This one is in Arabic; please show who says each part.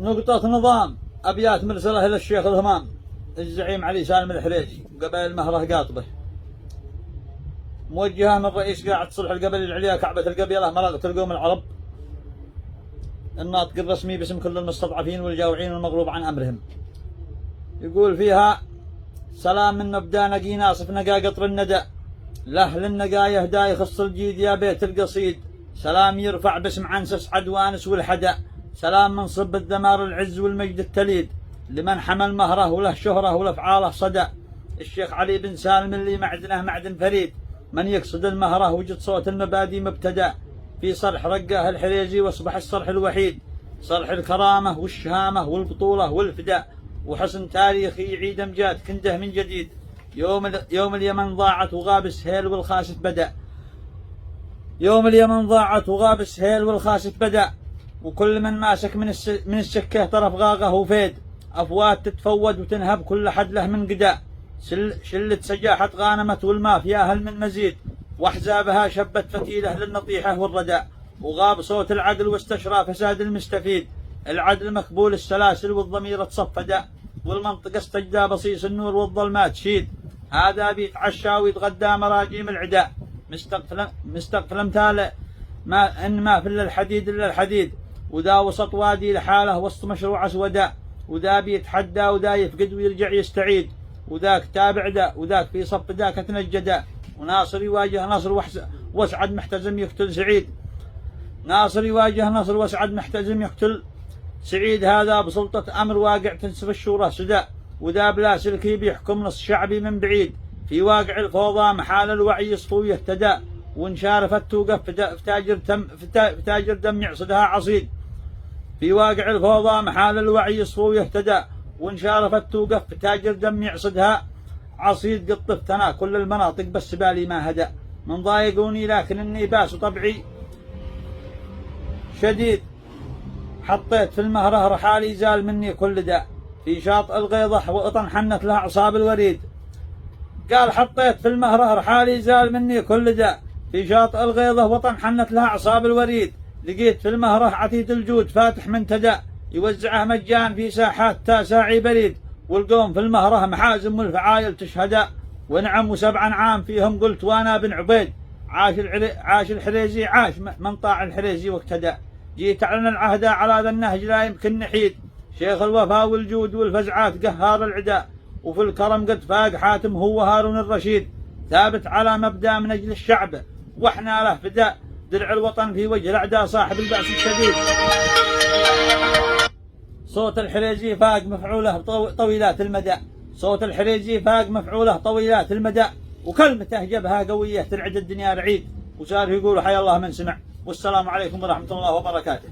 Speaker 1: نقطة نظام أبيات مرسلة إلى الشيخ الهمام الزعيم علي سالم الحريجي وقبائل مهره قاطبة، موجهة من رئيس قاعة صلح القبائل العليا كعبة القبيلة مراقة القوم العرب، الناطق الرسمي باسم كل المستضعفين والجاوعين والمغلوب عن أمرهم. يقول فيها: سلام من مبدا نقي ناصف نقا قطر الندى، لأهل النقا يهدى يخص الجيد يا بيت القصيد، سلام يرفع باسم عنسس عدوانس والحدى، سلام من صب الدمار العز والمجد التليد، لمن حمل مهره وله شهره والافعاله صدى. الشيخ علي بن سالم اللي معدنه معدن فريد، من يقصد المهره وجد صوت المبادئ مبتدى، في صرح رقاه الحريجي واصبح الصرح الوحيد، صرح الكرامه والشهامه والبطوله والفداء، وحسن تاريخي يعيد امجاد كنده من جديد. يوم اليمن ضاعت وغاب السهيل والخاسف بدا، يوم اليمن ضاعت وغاب السهيل والخاسف بدا، وكل من ماسك من السكه طرف غاغه وفيد، افوات تتفود وتنهب كل حد له من قدا، شلة سجاحة غانمت والما فيها هل من مزيد، واحزابها شبت فتيله للنطيحه والردى، وغاب صوت العقل واستشرى فساد المستفيد، العدل مكبول السلاسل والضمير تصفدا، والمنطقه استجدى بصيص النور والظلمات شيد، هذا بيتعشى ويتغدى مراجيم العداء، مستقفل امثال ما في الا الحديد الا الحديد، وذا وسط وادي لحاله وسط مشروع اسودا، وذا بيتحدى وذا يفقد ويرجع يستعيد، وذاك تابع ذا وذاك في صف ذاك تنجدا، وناصر يواجه نصر واسعد محتزم يقتل سعيد، ناصر يواجه نصر واسعد محتزم يقتل سعيد، هذا بسلطة أمر واقع تنسف الشورى سدى، وذا بلا سلكي بيحكم نص شعبي من بعيد، في واقع الفوضى محال الوعي يصفو يهتدى، وإن شارفت توقف في تاجر دم يعصدها عصيد، في واقع الفوضى محال الوعي يصفو يهتدى، وإن شارفت توقف في تاجر دم يعصدها عصيد، قد طفتنا كل المناطق بس بالي ما هدى، من ضايقوني لكن إني باس وطبعي شديد، حطيت في المهره رحالي زال مني كل داء، في شاطئ الغيضة وطن حنت لها أعصاب الوريد، قال حطيت في المهره رحالي زال مني كل داء، في شاطئ الغيضة وطن حنت لها أعصاب الوريد، لقيت في المهره عتيد الجود فاتح منتدى، يوزعه مجان في ساحات تاساعي بريد، والقوم في المهره محازم والفعايل تشهدا، ونعم و7 عام فيهم قلت وانا بن عبيد، عاش الحريزي عاش من طاع الحريزي واقتدى، جيت أعلن العهد على ذا النهج لا يمكن نحيد، شيخ الوفا والجود والفزعات قهار العداء، وفي الكرم قد فاق حاتم هو هارون الرشيد، ثابت على مبدأ من أجل الشعب وإحنا له فداء، درع الوطن في وجه الأعداء صاحب البأس الشديد. صوت الحريزي فاق مفعوله طويلات المدى، صوت الحريزي فاق مفعوله طويلات المدى، وكلمته جبهة قوية ترعد الدنيا رعيد، وصار يقول حيا الله من سمع. والسلام عليكم ورحمة الله وبركاته.